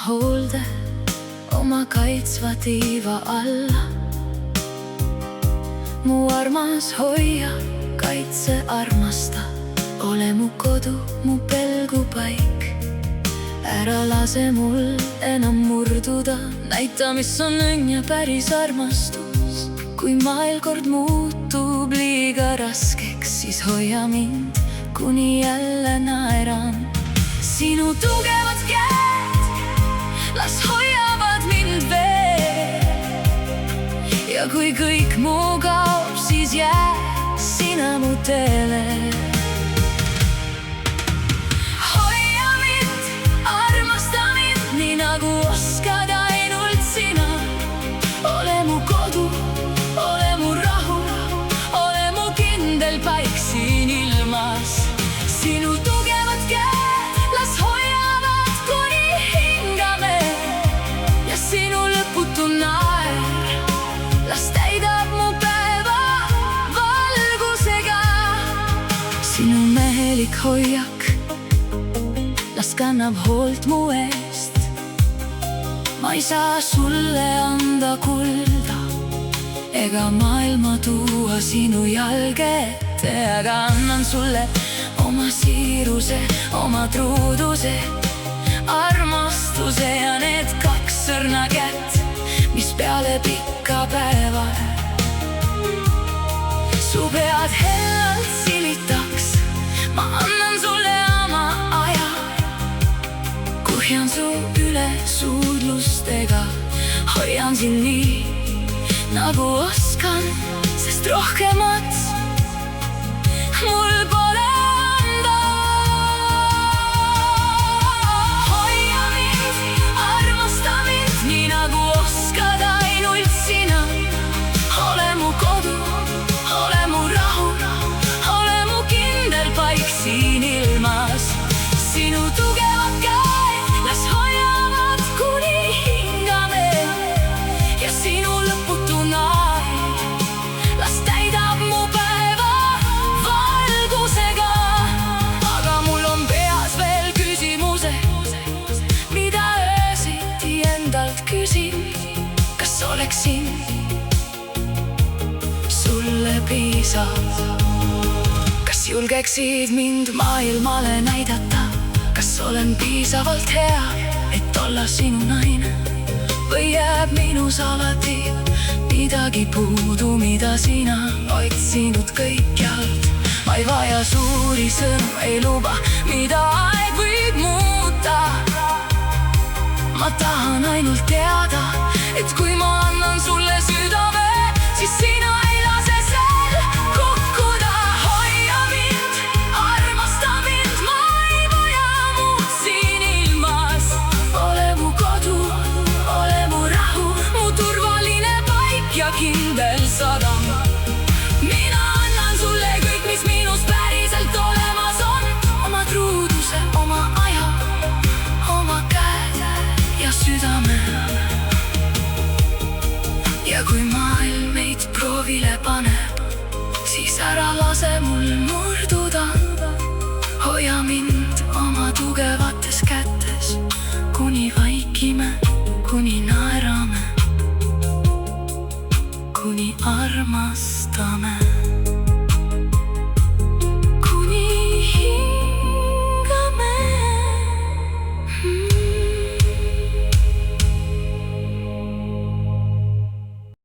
hoolde oma kaitsva tiiva alla. Mu armas, hoia, kaitse, armasta, ole mu kodu, mu pelgupaik. Ära lase mul enam murduda, näita, mis on õnn ja päris armastus. Kui maailm kord muutub liiga raskeks, siis hoia mind, kuni jälle naeran. Sinu tugevad käed, las hoiavad mind veel. Ja kui kõik muu kaob, siis jää sina mu teele. Hoia mind, armasta mind, nii nagu oskad ainult sina. Ole mu kodu, ole mu rahu, ole mu kindel paik siin ilmas. Sinu tugevad käed, las hoiavad, kuni hingame. Ja sinu lõputu naer, las täidab mu päeva valgusega. Sinu mehelik hoiak, las kannab hoolt mu eest. Ma ei saa sulle anda kulda ega maailma tuua sinu jalge ette, aga annan sulle oma siiruse, oma truuduse, armastuse ja need 2 sõrna kätt, mis peale pikka päeva su pead hellalt silitaks. Ma annan sulle oma aja, kuhjan su üle suudlustega. Hoian sind nii, nagu oskan, sest rohkemat mul pole anda. Hoia mind, armasta mind, nii nagu oskad ainult sina. Ole mu kodu, ole mu rahu, ole mu kindel paik siin ilmas. Sinu tugevad käed, las hoiavad, kuni hingame. Ja sinu lõputu naer, las täidab mu päeva valgusega. Aga mul on peas veel küsimused, mida öösiti endalt küsin. Kas oleksin sulle piisav? Kas julgeksid mind maailmale näidata? Kas olen piisavalt hea, et olla sinu naine? Või jääb minus alati midagi puudu, mida sina otsinud kõikjalt? Ma ei vaja suuri sõnu, ei luba, mida aeg võib muuta. Ma tahan ainult teada, et kui ma annan sulle südame, siis sina ei lase sel kukkuda. Hoia mind, armasta mind, ma ei vaja muud siin ilmas. Ole mu kodu, ole mu rahu, mu turvaline paik ja kindel sadam. Mina annan sulle kõik, mis minus päriselt olemas on. Oma truuduse, oma aja, oma käed ja südame. Ja kui maailm meid proovile paneb, siis ära lase mul murduda. Hoia mind oma tugevates kätes, kuni vaikime, kuni naerame, kuni armastame.